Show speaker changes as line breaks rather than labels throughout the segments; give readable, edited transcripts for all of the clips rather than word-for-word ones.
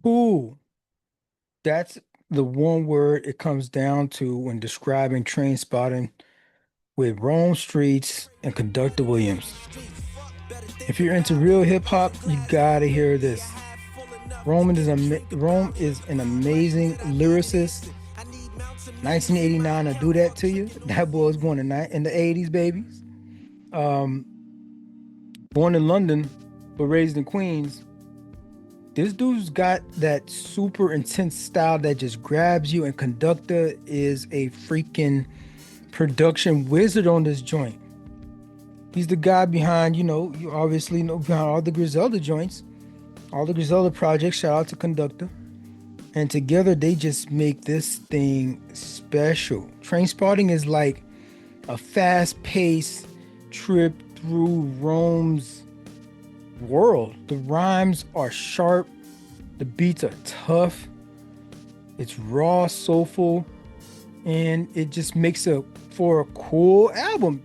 Cool. That's the one word it comes down to when describing train spotting with Rome Streetz and Conductor Williams. If you're into real hip hop, you gotta hear this. Rome is an amazing lyricist. 1989 to do that to you. That boy was born in the 80s, babies. Um, Born in London, but raised in Queens. This dude's got that super intense style that just grabs you, and Conductor is a freaking production wizard on this joint. He's the guy behind, you obviously know behind all the Griselda joints, all the Griselda projects. Shout out to Conductor. And together they just make this thing special. Trainspotting is like a fast-paced trip through Rome's world. The rhymes are sharp, the beats are tough, it's raw, soulful, and it just makes for a cool album.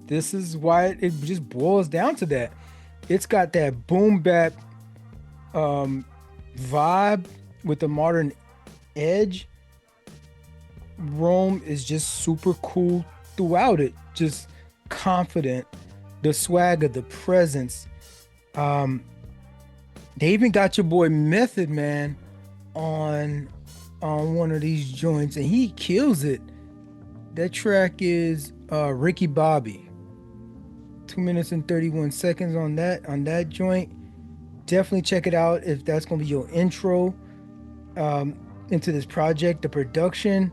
This is why it just boils down to that. It's got that boom bap vibe with the modern edge. Rome is just super cool throughout it, just confident, the swagger, the presence. They even got your boy Method Man on one of these joints, and he kills it. That track is Ricky Bobby. 2 minutes and 31 seconds on that joint. Definitely check it out if that's gonna be your intro into this project. The production,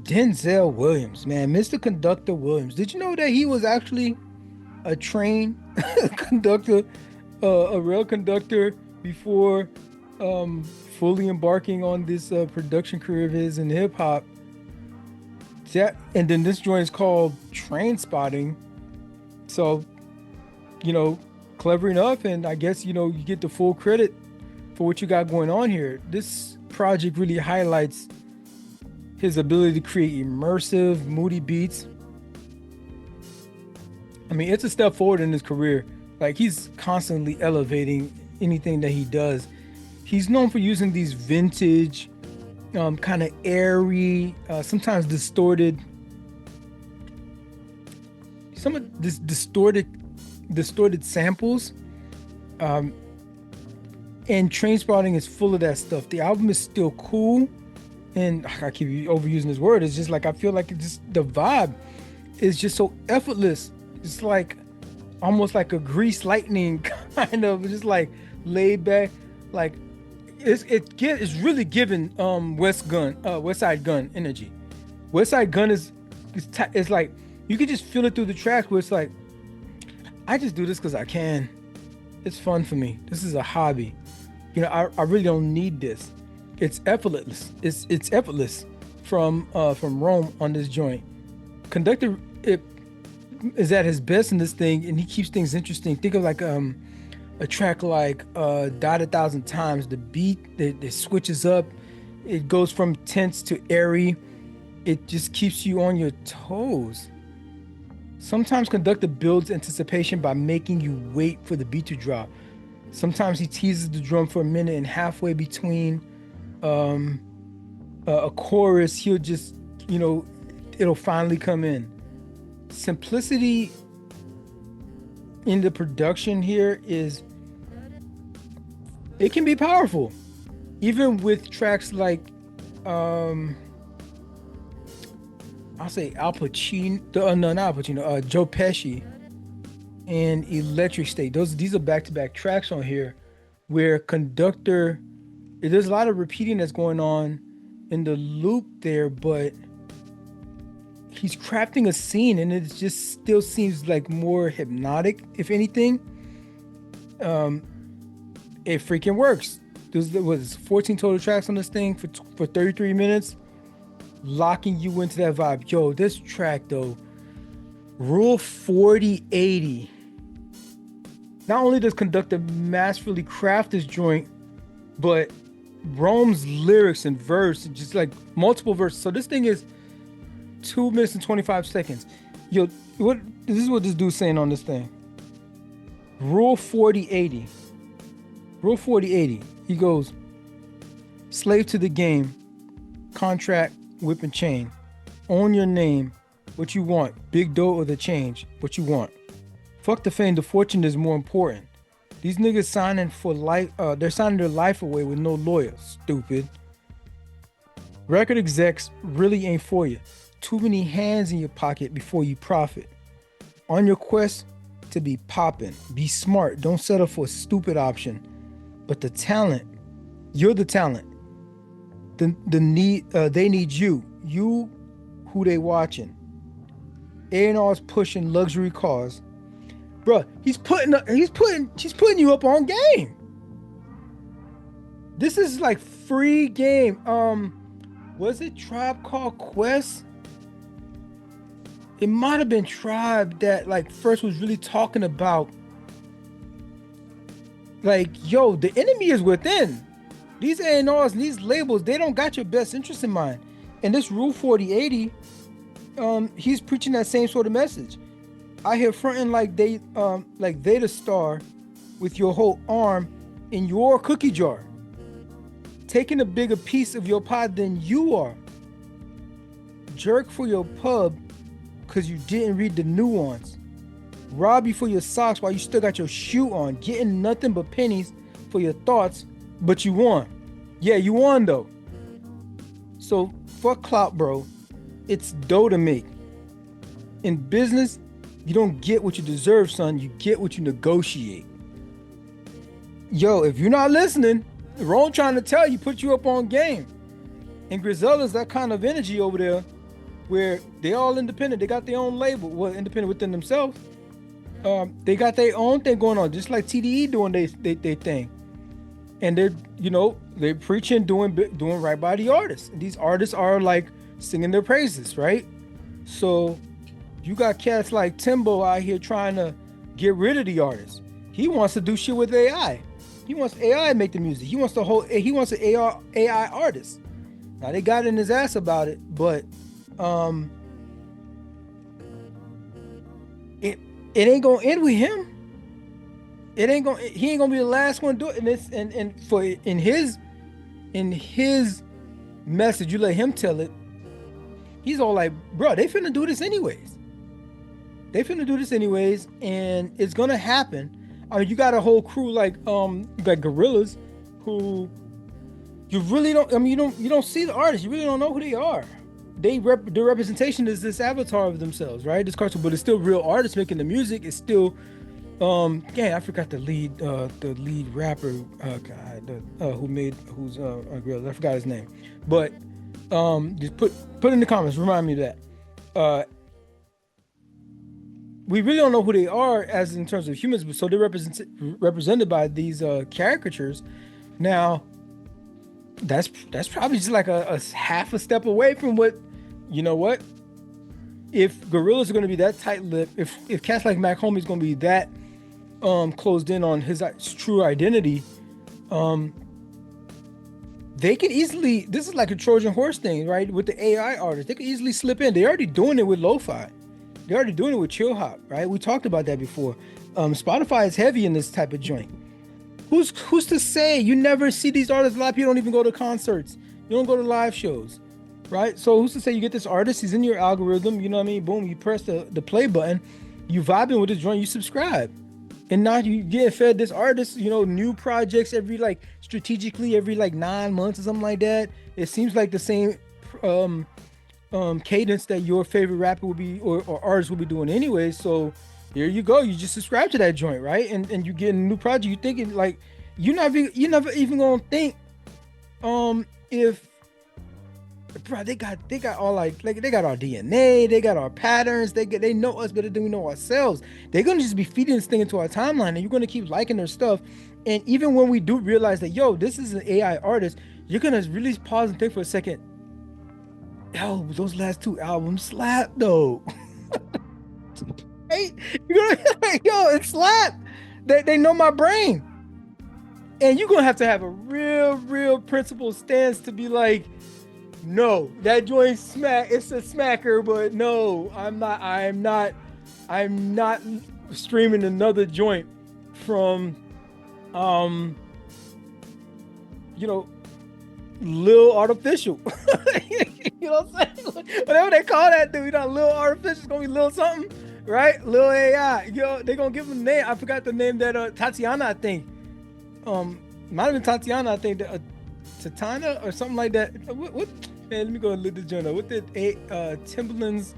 Denzel Williams, man, Mr. Conductor Williams. Did you know that he was actually a train conductor, a rail conductor before fully embarking on this production career of his in hip hop? And then this joint is called Trainspotting. So, you know, clever enough, and I guess you get the full credit for what you got going on here. This project really highlights his ability to create immersive, moody beats. I mean, it's a step forward in his career. Like, he's constantly elevating anything that he does. He's known for using these vintage, kind of airy, sometimes some of this distorted samples. And Trainspotting is full of that stuff. The album is still cool, and I keep overusing this word. It's just like I feel like the vibe is just so effortless. It's like almost like a Grease Lightning kind of, just like laid back. Like it's really giving West Side Gun energy. West Side Gun is like you can just feel it through the track where it's like, I just do this because I can. It's fun for me. This is a hobby. I really don't need this. It's effortless. It's effortless from Rome on this joint. Conductor is at his best in this thing, and he keeps things interesting. Think of like a track like Died 1,000 Times. The beat that switches up. It goes from tense to airy. It just keeps you on your toes. Sometimes Conductor builds anticipation by making you wait for the beat to drop. Sometimes he teases the drum for a minute, and halfway between a chorus, he'll just, it'll finally come in. Simplicity in the production here it can be powerful. Even with tracks like, I'll say Al Pacino, no, not Al Pacino, Joe Pesci and Electric State. These are back-to-back tracks on here where Conductor, there's a lot of repeating that's going on in the loop there, but he's crafting a scene, and it just still seems like more hypnotic, if anything. It freaking works. Was 14 total tracks on this thing for 33 minutes, locking you into that vibe. Yo, this track though, Rule 4080. Not only does Conductor masterfully craft this joint, but Rome's lyrics and verse, just like multiple verses. So this thing is 2 minutes and 25 seconds. Yo, this is what this dude's saying on this thing. Rule 4080. Rule 4080. He goes, Slave to the game, contract, whip and chain. Own your name, what you want. Big dough or the change, what you want. Fuck the fame, the fortune is more important. These niggas signing for life, they're signing their life away with no lawyer. Stupid. Record execs really ain't for you. Too many hands in your pocket before you profit. On your quest to be poppin', be smart. Don't settle for a stupid option. But the talent, you're the talent. They need you. You who they watching. A&R's pushing luxury cars. Bruh, she's putting you up on game. This is like free game. Was it Tribe Called Quest? It might have been Tribe that like first was really talking about like, yo, the enemy is within. These A&Rs and these labels, they don't got your best interest in mind. And this Rule 4080, he's preaching that same sort of message. I hear fronting like they the star with your whole arm in your cookie jar. Taking a bigger piece of your pie than you are. Jerk for your pub because you didn't read the nuance. Rob you for your socks while you still got your shoe on. Getting nothing but pennies for your thoughts, but you won. Yeah, you won though. So fuck clout, bro. It's dough to make. In business, you don't get what you deserve, son. You get what you negotiate. Yo, if you're not listening, Ron trying to tell you, put you up on game. And Griselda's that kind of energy over there where they all independent. They got their own label. Well, independent within themselves. They got their own thing going on, just like TDE doing they thing. And they're preaching, doing right by the artists. And these artists are like singing their praises, right? So you got cats like Timbo out here trying to get rid of the artists. He wants to do shit with AI. He wants AI to make the music. He wants an AI artist. Now they got in his ass about it, but it ain't gonna end with him. He ain't gonna be the last one to do it. And in his message, you let him tell it. He's all like, bro, they finna do this anyways. And it's gonna happen. I mean, you got a whole crew like Gorillas, who you really don't. I mean, you don't see the artists. You really don't know who they are. Their representation is this avatar of themselves, right? This cartoon, but it's still real artists making the music. It's still, I forgot the lead rapper, who's Gorillas. I forgot his name, but just put in the comments. Remind me of that. We really don't know who they are as in terms of humans, but so they're represented by these caricatures. Now, that's probably just like a half a step away from what, you know what? If Gorillas are going to be that tight-lipped, if cats like Mac Homie's going to be that closed in on his true identity, they can easily. This is like a Trojan horse thing, right? With the AI artists, they can easily slip in. They're already doing it with lo-fi. They're already doing it with chill hop, right? We talked about that before. Spotify is heavy in this type of joint. Who's to say you never see these artists live? You don't even go to concerts. You don't go to live shows, right? So who's to say you get this artist? He's in your algorithm. You know what I mean? Boom, you press the play button. You vibing with this joint. You subscribe, and now you get fed this artist. New projects every strategically every 9 months or something like that. It seems like the same cadence that your favorite rapper will be or artist will be doing anyway. So here you go. You just subscribe to that joint, right? And you get a new project. You thinking like you're never even gonna think if bro, they got all they got our DNA, they got our patterns, they know us better than we know ourselves. They're gonna just be feeding this thing into our timeline, and you're gonna keep liking their stuff. And even when we do realize that, yo, this is an AI artist, you're gonna really pause and think for a second. Yo, those last 2 albums slap though. Hey, you're gonna be like, yo, it slapped. They know my brain. And you're gonna have to have a real principled stance to be like, no, that joint it's a smacker, but no, I'm not streaming another joint from Lil Artificial. You know what I'm saying? Whatever they call that dude, Lil Artificial, it's gonna be Lil something, right? Lil AI. They gonna give him a name. I forgot the name that Tatiana, I think. Might have been Tatiana, I think. Tatana or something like that. What? Man, let me go look this joint up. What did Timberland's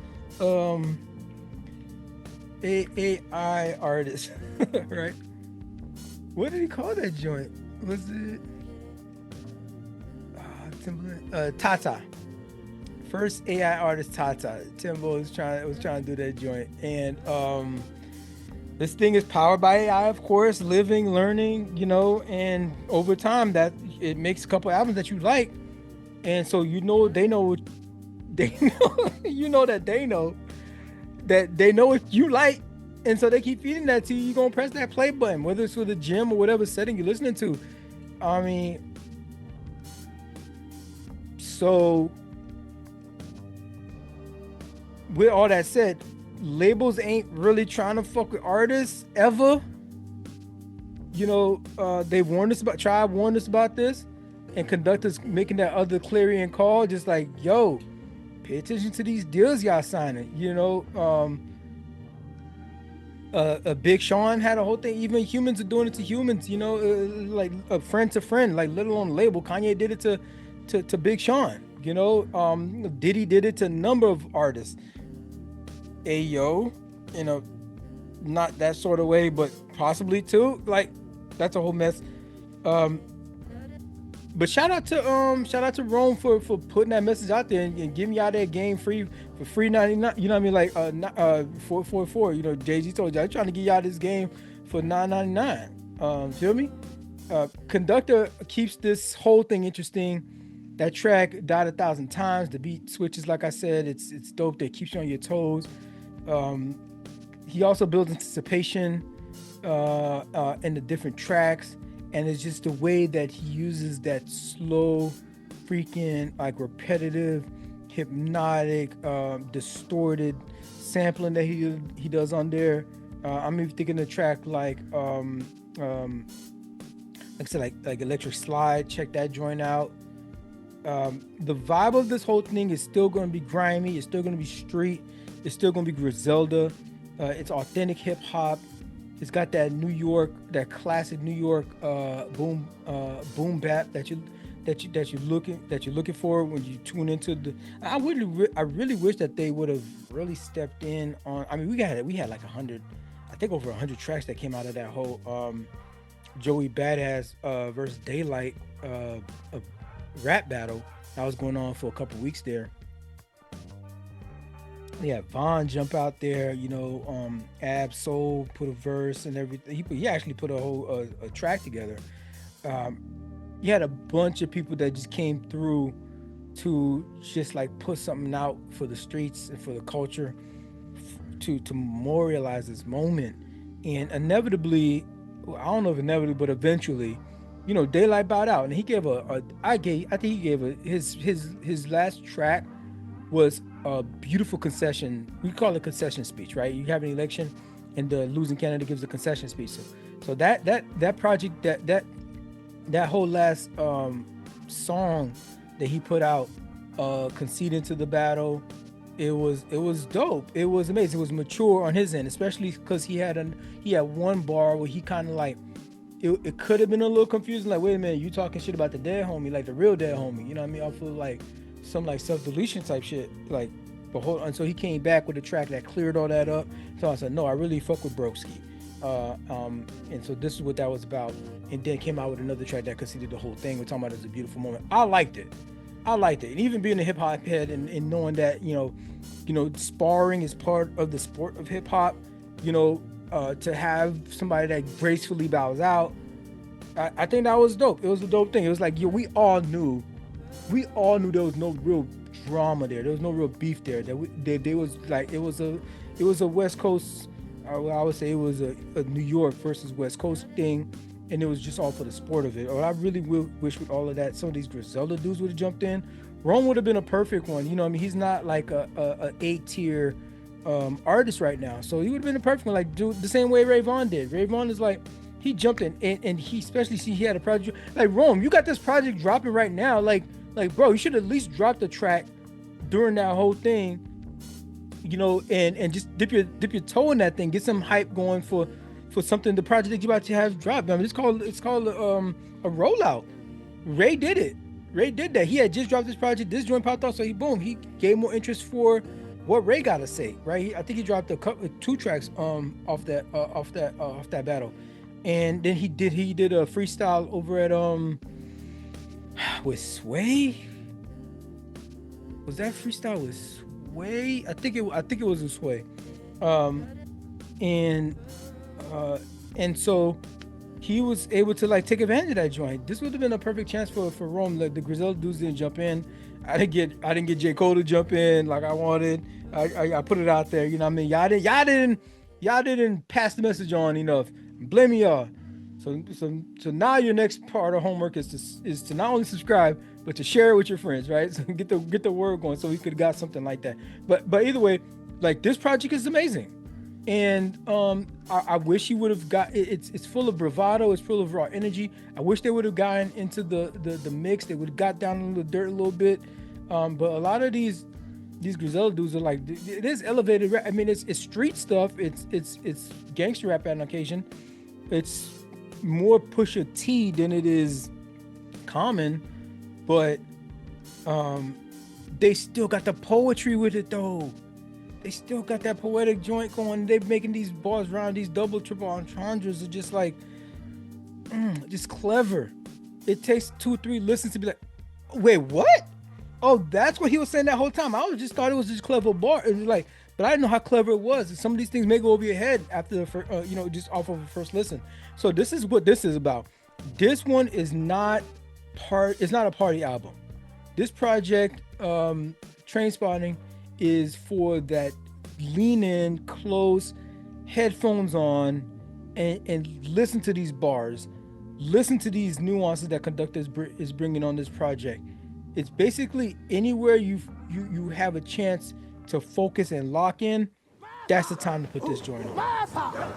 AI artist, right? What did he call that joint? Was it Timberland? Tata. First AI artist Tata. Timbo was trying to do that joint. And this thing is powered by AI, of course, living, learning, and over time that it makes a couple albums that you like. And so they know that they know what you like. And so they keep feeding that to you. You're gonna press that play button, whether it's for the gym or whatever setting you're listening to. I mean, so with all that said, labels ain't really trying to fuck with artists ever. They warned us about Tribe warned us about this, and Conductor's making that other clarion call, just like, yo, pay attention to these deals y'all signing. Big Sean had a whole thing. Even humans are doing it to humans. Like a friend to friend, like let alone label. Kanye did it to Big Sean. Diddy did it to a number of artists. Ayo, not that sort of way, but possibly too. Like, that's a whole mess. But shout out to Rome for putting that message out there and giving y'all that game free for free 99. You know what I mean? Like 444. Jay-Z told y'all, I'm trying to give y'all this game for $9.99. Feel me? Conductor keeps this whole thing interesting. That track died 1,000 times. The beat switches, like I said, it's dope. That keeps you on your toes. He also builds anticipation in the different tracks, and it's just the way that he uses that slow, freaking like repetitive, hypnotic, distorted sampling that he does on there. I'm even thinking of a track like I said, like Electric Slide. Check that joint out. The vibe of this whole thing is still going to be grimy. It's still going to be street. It's still going to be Griselda. It's authentic hip hop. It's got that New York, that classic New York boom bap that you're looking for when you tune into the. I really wish that they would have really stepped in on. I mean, we had like 100, I think over 100 tracks that came out of that whole Joey Badass versus Daylight rap battle that was going on for a couple weeks there. Yeah, Vaughn jump out there, Ab Soul put a verse and everything. He actually put a whole a track together. You had a bunch of people that just came through to just like put something out for the streets and for the culture to memorialize this moment. And inevitably, I don't know if inevitably, but eventually, Daylight bowed out, and he gave I think he gave his last track was a beautiful concession. We call it concession speech, right? You have an election, and the losing candidate gives a concession speech. So that project, that whole last song that he put out, conceding to the battle, it was dope. It was amazing. It was mature on his end, especially because he had one bar where he kind of like. It could have been a little confusing, like, wait a minute, you talking shit about the dead homie, like the real dead homie, you know what I mean? I feel like some like self-deletion type shit, like, but hold on. So he came back with a track that cleared all that up. So I said, no, I really fuck with Broski. And so this is what that was about. And then came out with another track that conceded the whole thing. We're talking about it as a beautiful moment. I liked it. And even being a hip hop head and knowing that, sparring is part of the sport of hip hop, to have somebody that gracefully bows out, I think that was dope. It was a dope thing. It was like, we all knew there was no real drama there. There was no real beef there. There was like, it was a West Coast. I would say it was a New York versus West Coast thing, and it was just all for the sport of it. Or I really wish with all of that, some of these Griselda dudes would have jumped in. Rome would have been a perfect one. He's not like a A-tier artist right now, so he would have been a perfect one. Like, do the same way Ray Vaughn did. Ray Vaughn is like he jumped in, and he especially see he had a project like Rome. You got this project dropping right now, like bro, you should at least drop the track during that whole thing, you know, and just dip your toe in that thing, get some hype going for something the project that you about to have dropped. I mean, it's called a rollout. Ray did it. Ray did that. He had just dropped this project. This joint popped off, so he gave more interest for what Ray got to say. Right. I think he dropped a couple, two tracks off that battle, and then he did a freestyle over at with Sway. Was that freestyle with Sway? I think it was with Sway. Um, and so he was able to like take advantage of that joint. This would have been a perfect chance for Rome. Like the Griselda dudes didn't jump in. I didn't get J. Cole to jump in like I wanted. I put it out there. You know what I mean? Y'all didn't pass the message on enough. Blame y'all. So now your next part of homework is to not only subscribe but to share it with your friends, right? So get the word going. So we could have got something like that. But either way, like this project is amazing. And I wish he would have got it's full of bravado, it's full of raw energy. I wish they would have gotten into the mix. They would have got down in the dirt a little bit. But a lot of these Griselda dudes are like, it is elevated rap. I mean, it's street stuff. It's gangster rap on occasion. It's more Pusha T than it is Common, but they still got the poetry with it though. They still got that poetic joint going. They're making these bars around these double, triple entendres are just like, just clever. It takes 2-3 listens to be like, wait, what? Oh, that's what he was saying that whole time. I just thought it was just clever bar. It was like, but I didn't know how clever it was. Some of these things may go over your head after the first, just off of the first listen. So this is what this is about. This one is not it's not a party album. This project, Trainspotting, is for that lean in, close, headphones on, and listen to these bars, listen to these nuances that Conductor is bringing on this project. It's basically anywhere you have a chance to focus and lock in, that's the time to put this joint on.